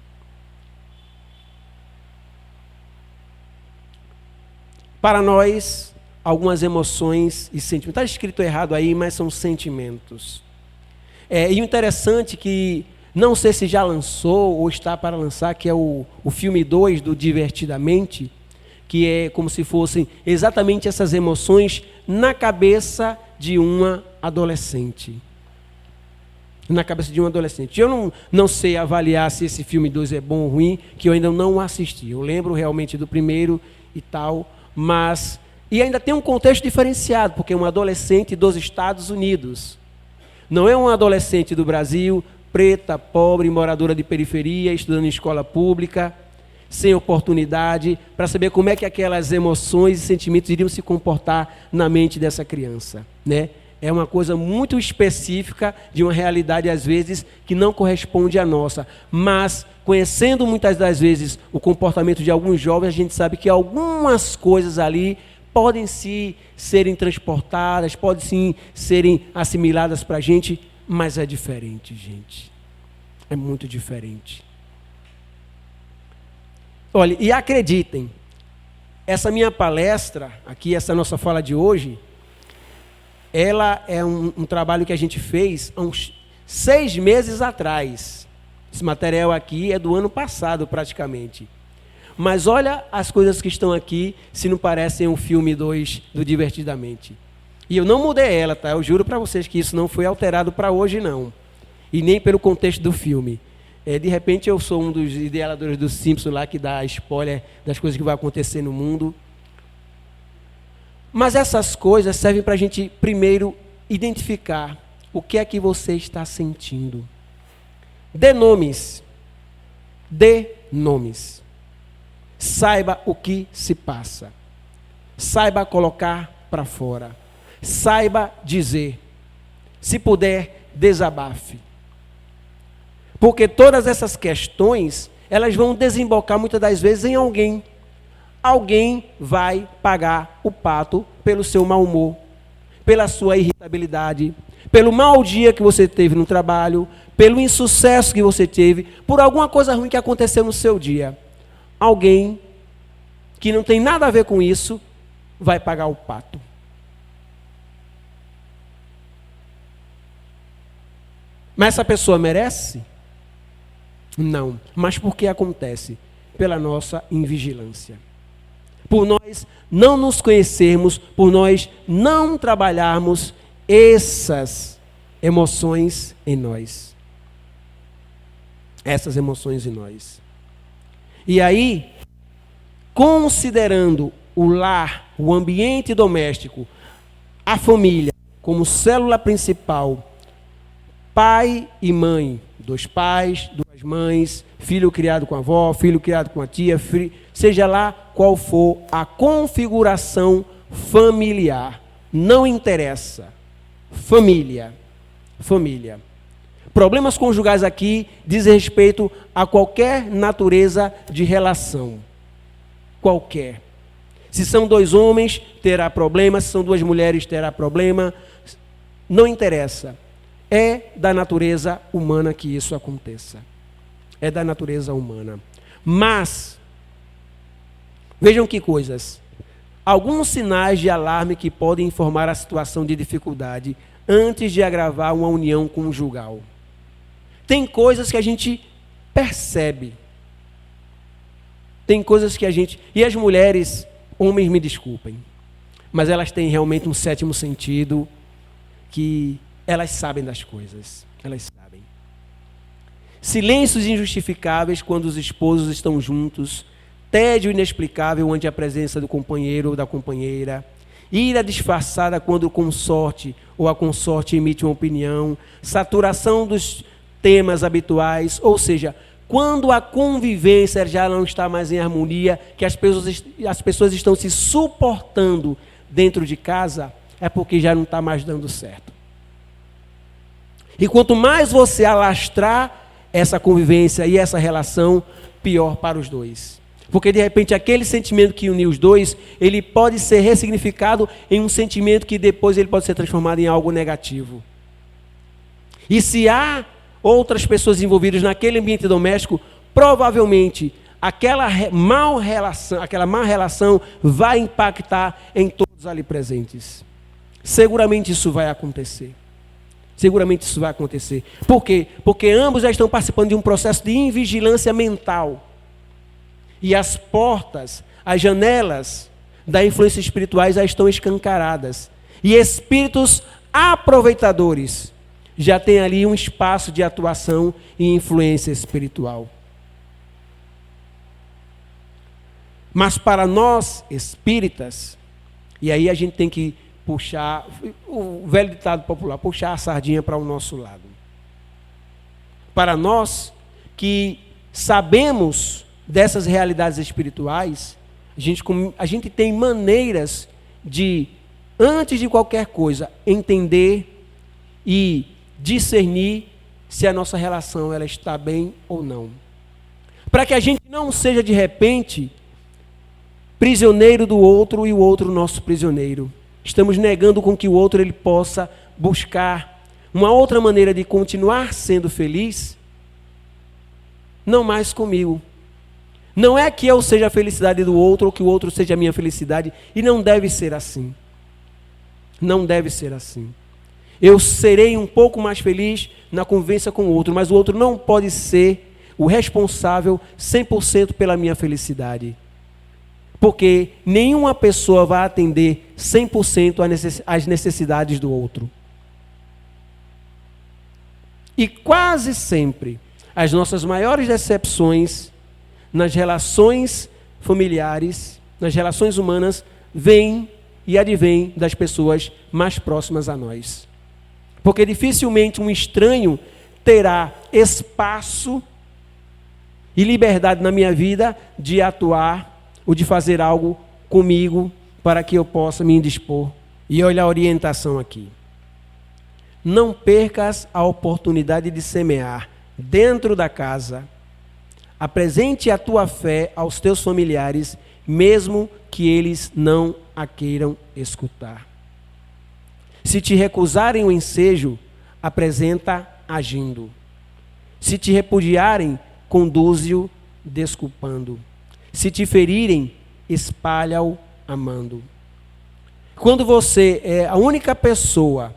Para nós, algumas emoções e sentimentos. Está escrito errado aí, mas são sentimentos. E o interessante que, não sei se já lançou ou está para lançar, que é o filme 2 do Divertidamente, que é como se fossem exatamente essas emoções na cabeça de uma adolescente. Na cabeça de um adolescente. Eu não sei avaliar se esse filme 2 é bom ou ruim, que eu ainda não assisti. Eu lembro realmente do primeiro e tal, mas... E ainda tem um contexto diferenciado, porque é uma adolescente dos Estados Unidos. Não é uma adolescente do Brasil, preta, pobre, moradora de periferia, estudando em escola pública, sem oportunidade, para saber como é que aquelas emoções e sentimentos iriam se comportar na mente dessa criança, né? É uma coisa muito específica de uma realidade, às vezes, que não corresponde à nossa. Mas, conhecendo muitas das vezes o comportamento de alguns jovens, a gente sabe que algumas coisas ali podem sim serem transportadas, podem sim serem assimiladas para a gente, mas é diferente, gente. É muito diferente. Olha, e acreditem, essa minha palestra, aqui, essa nossa fala de hoje, ela é um trabalho que a gente fez há uns 6 meses atrás. Esse material aqui é do ano passado, praticamente. Mas olha as coisas que estão aqui, se não parecem o filme 2 do Divertidamente. E eu não mudei ela, tá? Eu juro para vocês que isso não foi alterado para hoje, não. E nem pelo contexto do filme. De repente eu sou um dos idealizadores do Simpsons lá, que dá spoiler das coisas que vai acontecer no mundo. Mas essas coisas servem para a gente, primeiro, identificar o que é que você está sentindo. Dê nomes. Dê nomes. Saiba o que se passa. Saiba colocar para fora. Saiba dizer. Se puder, desabafe. Porque todas essas questões, elas vão desembocar muitas das vezes em alguém. Alguém vai pagar o pato pelo seu mau humor, pela sua irritabilidade, pelo mau dia que você teve no trabalho, pelo insucesso que você teve, por alguma coisa ruim que aconteceu no seu dia. Alguém que não tem nada a ver com isso vai pagar o pato. Mas essa pessoa merece? Não. Mas por que acontece? Pela nossa invigilância. Por nós não nos conhecermos, por nós não trabalharmos essas emoções em nós. Essas emoções em nós. E aí, considerando o lar, o ambiente doméstico, a família como célula principal, pai e mãe, 2 pais, 2 mães, filho criado com a avó, filho criado com a tia, seja lá qual for a configuração familiar, não interessa. Família. Problemas conjugais aqui dizem respeito a qualquer natureza de relação. Qualquer. Se são 2 homens, terá problema. Se são 2 mulheres, terá problema. Não interessa. É da natureza humana que isso aconteça. É da natureza humana. Mas, vejam que coisas. Alguns sinais de alarme que podem informar a situação de dificuldade antes de agravar uma união conjugal. Tem coisas que a gente percebe. Tem coisas que a gente... E as mulheres, homens me desculpem, mas elas têm realmente um 7º sentido, que elas sabem das coisas. Elas sabem. Silêncios injustificáveis quando os esposos estão juntos. Tédio inexplicável ante a presença do companheiro ou da companheira. Ira disfarçada quando o consorte ou a consorte emite uma opinião. Saturação dos temas habituais, ou seja, quando a convivência já não está mais em harmonia, que as pessoas estão se suportando dentro de casa, é porque já não está mais dando certo. E quanto mais você alastrar essa convivência e essa relação, pior para os 2. Porque de repente aquele sentimento que uniu os 2, ele pode ser ressignificado em um sentimento que depois ele pode ser transformado em algo negativo. E se há outras pessoas envolvidas naquele ambiente doméstico, provavelmente aquela má relação vai impactar em todos ali presentes. Seguramente isso vai acontecer. Por quê? Porque ambos já estão participando de um processo de invigilância mental. E as portas, as janelas da influência espirituais já estão escancaradas. E espíritos aproveitadores já têm ali um espaço de atuação e influência espiritual. Mas para nós espíritas, e aí a gente tem que puxar, o velho ditado popular, puxar a sardinha para o nosso lado. Para nós que sabemos dessas realidades espirituais, a gente tem maneiras de, antes de qualquer coisa, entender e discernir se a nossa relação ela está bem ou não. Para que a gente não seja, de repente, prisioneiro do outro e o outro nosso prisioneiro. Estamos negando com que o outro ele possa buscar uma outra maneira de continuar sendo feliz, não mais comigo. Não é que eu seja a felicidade do outro ou que o outro seja a minha felicidade, e não deve ser assim. Não deve ser assim. Eu serei um pouco mais feliz na convivência com o outro, mas o outro não pode ser o responsável 100% pela minha felicidade. Porque nenhuma pessoa vai atender 100% às necessidades do outro. E quase sempre, as nossas maiores decepções nas relações familiares, nas relações humanas, vêm e advêm das pessoas mais próximas a nós. Porque dificilmente um estranho terá espaço e liberdade na minha vida de atuar ou de fazer algo comigo para que eu possa me indispor. E olha a orientação aqui. Não percas a oportunidade de semear dentro da casa. Apresente a tua fé aos teus familiares, mesmo que eles não a queiram escutar. Se te recusarem o ensejo, apresenta agindo. Se te repudiarem, conduze-o desculpando. Se te ferirem, espalha-o amando. Quando você é a única pessoa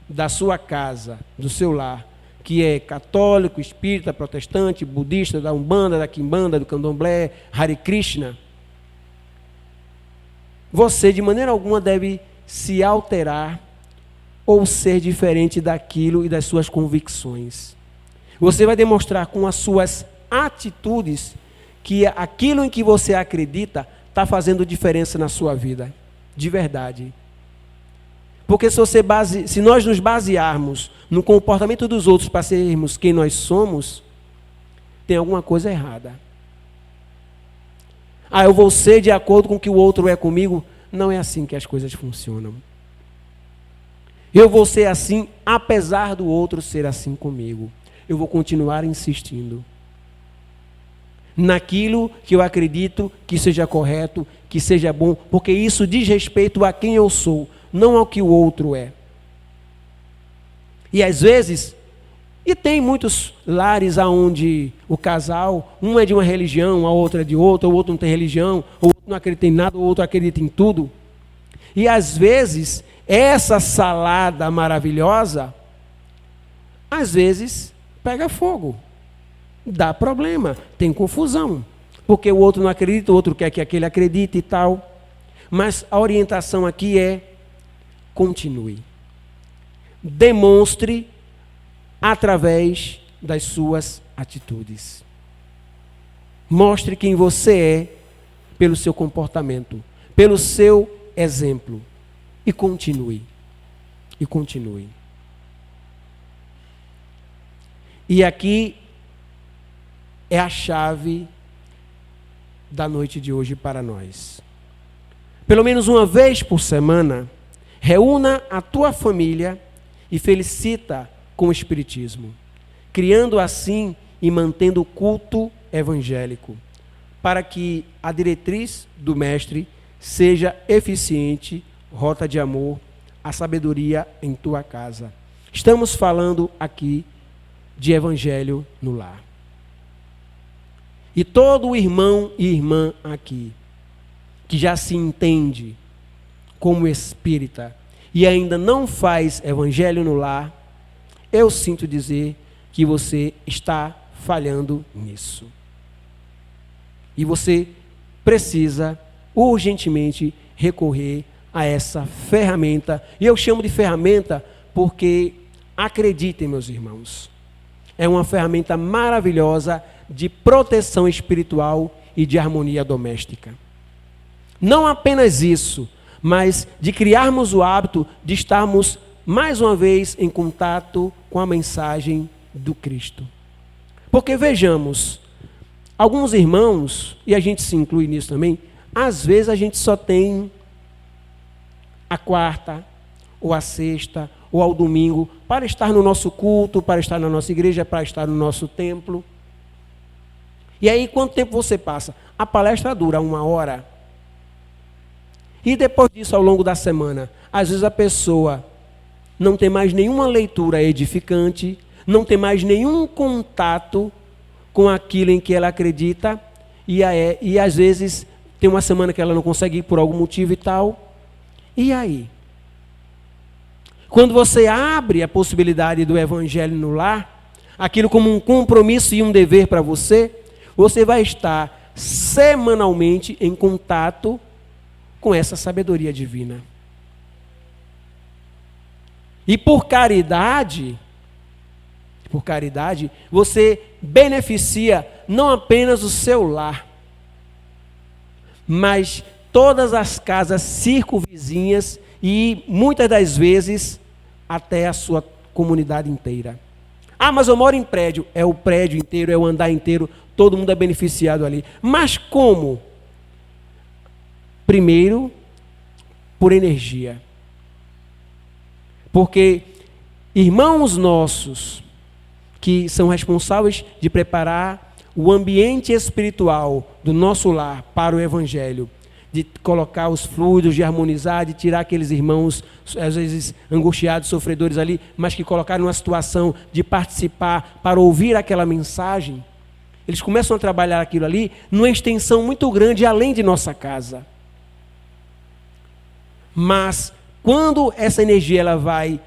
da sua casa, do seu lar, que é católico, espírita, protestante, budista, da Umbanda, da Quimbanda, do Candomblé, Hare Krishna, você de maneira alguma deve se alterar ou ser diferente daquilo e das suas convicções. Você vai demonstrar com as suas atitudes que aquilo em que você acredita está fazendo diferença na sua vida, de verdade. Porque se nós nos basearmos no comportamento dos outros para sermos quem nós somos, tem alguma coisa errada. Eu vou ser de acordo com o que o outro é comigo. Não é assim que as coisas funcionam. Eu vou ser assim, apesar do outro ser assim comigo. Eu vou continuar insistindo naquilo que eu acredito que seja correto, que seja bom, porque isso diz respeito a quem eu sou, não ao que o outro é. E às vezes, e tem muitos lares onde o casal, um é de uma religião, a outra é de outra, o outro não tem religião, o outro não acredita em nada, o outro acredita em tudo. E às vezes, essa salada maravilhosa, às vezes, pega fogo. Dá problema, tem confusão. Porque o outro não acredita, o outro quer que aquele acredite e tal. Mas a orientação aqui é: continue. Demonstre através das suas atitudes. Mostre quem você é pelo seu comportamento, pelo seu exemplo. E continue. E continue. E aqui é a chave da noite de hoje para nós. Pelo menos uma vez por semana, reúna a tua família e felicita com o Espiritismo, criando assim e mantendo o culto evangélico, para que a diretriz do Mestre seja eficiente, rota de amor, a sabedoria em tua casa. Estamos falando aqui de Evangelho no lar. E todo irmão e irmã aqui, que já se entende como espírita e ainda não faz Evangelho no lar, eu sinto dizer que você está falhando nisso. E você precisa urgentemente recorrer a essa ferramenta. E eu chamo de ferramenta porque, acreditem, meus irmãos, é uma ferramenta maravilhosa de proteção espiritual e de harmonia doméstica. Não apenas isso, mas de criarmos o hábito de estarmos mais uma vez em contato com a mensagem do Cristo. Porque vejamos, alguns irmãos, e a gente se inclui nisso também, às vezes a gente só tem a quarta, ou a sexta, ou ao domingo, para estar no nosso culto, para estar na nossa igreja, para estar no nosso templo. E aí, quanto tempo você passa? A palestra dura 1 hora. E depois disso, ao longo da semana, às vezes a pessoa não tem mais nenhuma leitura edificante, não tem mais nenhum contato com aquilo em que ela acredita, e às vezes tem uma semana que ela não consegue ir por algum motivo e tal. E aí? Quando você abre a possibilidade do evangelho no lar, aquilo como um compromisso e um dever para você, você vai estar semanalmente em contato com essa sabedoria divina. E por caridade, você beneficia não apenas o seu lar, mas todas as casas circunvizinhas e muitas das vezes até a sua comunidade inteira. Ah, mas eu moro em prédio. É o prédio inteiro, é o andar inteiro, todo mundo é beneficiado ali. Mas como? Primeiro, por energia. Porque irmãos nossos que são responsáveis de preparar o ambiente espiritual do nosso lar para o evangelho, de colocar os fluidos, de harmonizar, de tirar aqueles irmãos, às vezes angustiados, sofredores ali, mas que colocaram numa situação de participar para ouvir aquela mensagem, eles começam a trabalhar aquilo ali numa extensão muito grande além de nossa casa. Mas quando essa energia ela vai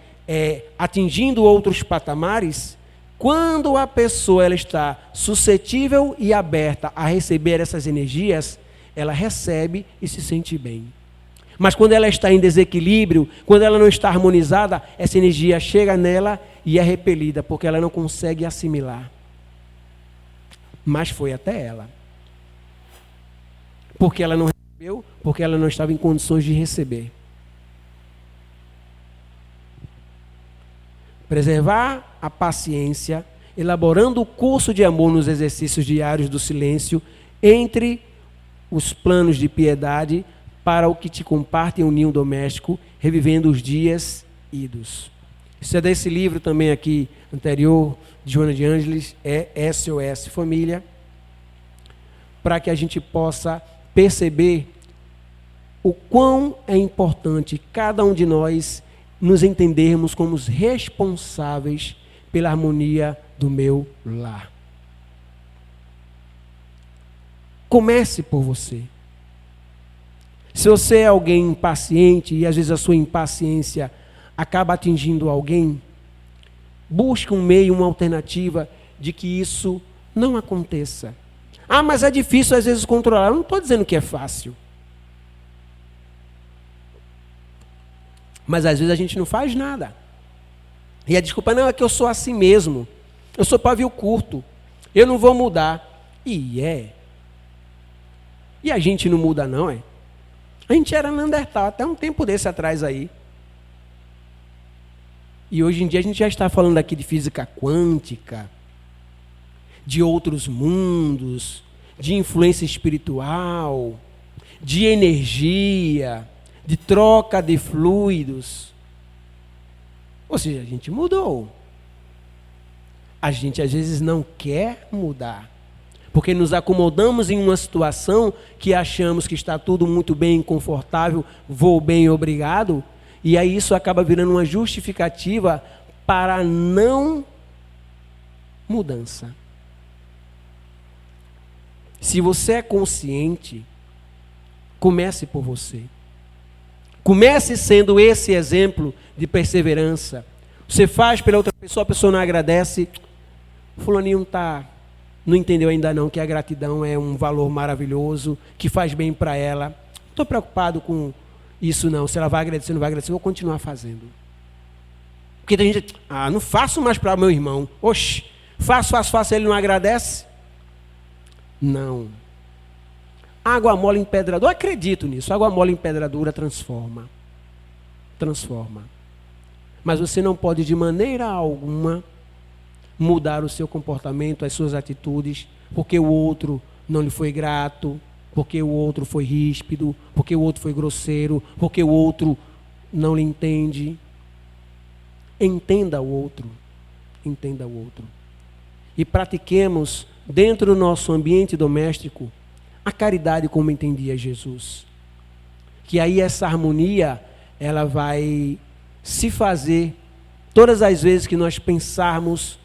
atingindo outros patamares, quando a pessoa ela está suscetível e aberta a receber essas energias, ela recebe e se sente bem. Mas quando ela está em desequilíbrio, quando ela não está harmonizada, essa energia chega nela e é repelida, porque ela não consegue assimilar. Mas foi até ela. Porque ela não recebeu, porque ela não estava em condições de receber. Preservar a paciência, elaborando o curso de amor nos exercícios diários do silêncio, entre os planos de piedade para o que te comparte em um ninho doméstico, revivendo os dias idos. Isso é desse livro também aqui, anterior, de Joana de Ângeles, é SOS Família, para que a gente possa perceber o quão é importante cada um de nós nos entendermos como os responsáveis pela harmonia do meu lar. Comece por você. Se você é alguém impaciente e às vezes a sua impaciência acaba atingindo alguém, busque um meio, uma alternativa de que isso não aconteça. Ah, mas é difícil às vezes controlar. Eu não estou dizendo que é fácil. Mas às vezes a gente não faz nada. E a desculpa não é que eu sou assim mesmo. Eu sou pavio curto. Eu não vou mudar. E a gente não muda não, é? A gente era Neandertal até um tempo desse atrás aí. E hoje em dia a gente já está falando aqui de física quântica, de outros mundos, de influência espiritual, de energia, de troca de fluidos. Ou seja, a gente mudou. A gente às vezes não quer mudar, porque nos acomodamos em uma situação que achamos que está tudo muito bem, confortável, vou bem, obrigado, e aí isso acaba virando uma justificativa para a não mudança. Se você é consciente, comece por você. Comece sendo esse exemplo de perseverança. Você faz pela outra pessoa, a pessoa não agradece. Fulaninho não entendeu ainda não que a gratidão é um valor maravilhoso, que faz bem para ela. Não estou preocupado com isso não. Se ela vai agradecer ou não vai agradecer, eu vou continuar fazendo. Porque tem gente, não faço mais para meu irmão. Oxe, faço, ele não agradece? Não. Água mole empedradura, eu acredito nisso. Água mole empedradura transforma. Mas você não pode de maneira alguma mudar o seu comportamento, as suas atitudes, porque o outro não lhe foi grato, porque o outro foi ríspido, porque o outro foi grosseiro, porque o outro não lhe entende. Entenda o outro. E pratiquemos dentro do nosso ambiente doméstico a caridade como entendia Jesus. Que aí essa harmonia, ela vai se fazer todas as vezes que nós pensarmos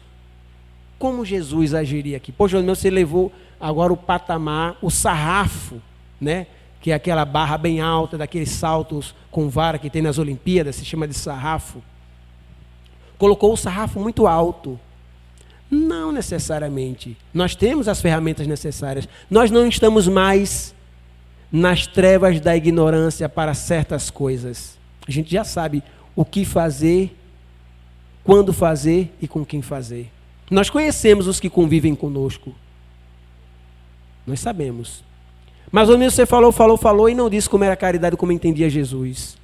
como Jesus agiria aqui. Poxa, você levou agora o patamar, o sarrafo, né? Que é aquela barra bem alta, daqueles saltos com vara que tem nas Olimpíadas, se chama de sarrafo. colocou o sarrafo muito alto. Não necessariamente. Nós temos as ferramentas necessárias. Nós não estamos mais nas trevas da ignorância para certas coisas. A gente já sabe o que fazer, quando fazer e com quem fazer. Nós conhecemos os que convivem conosco. Nós sabemos. Mas o você falou e não disse como era a caridade, como entendia Jesus.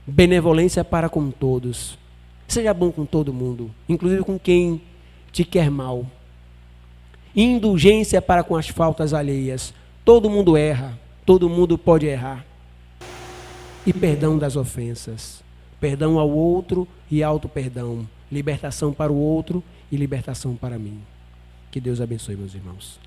Benevolência para com todos. Seja bom com todo mundo, inclusive com quem te quer mal. Indulgência para com as faltas alheias. Todo mundo erra, todo mundo pode errar. E perdão das ofensas. Perdão ao outro e auto-perdão. Libertação para o outro e libertação para mim. Que Deus abençoe, meus irmãos.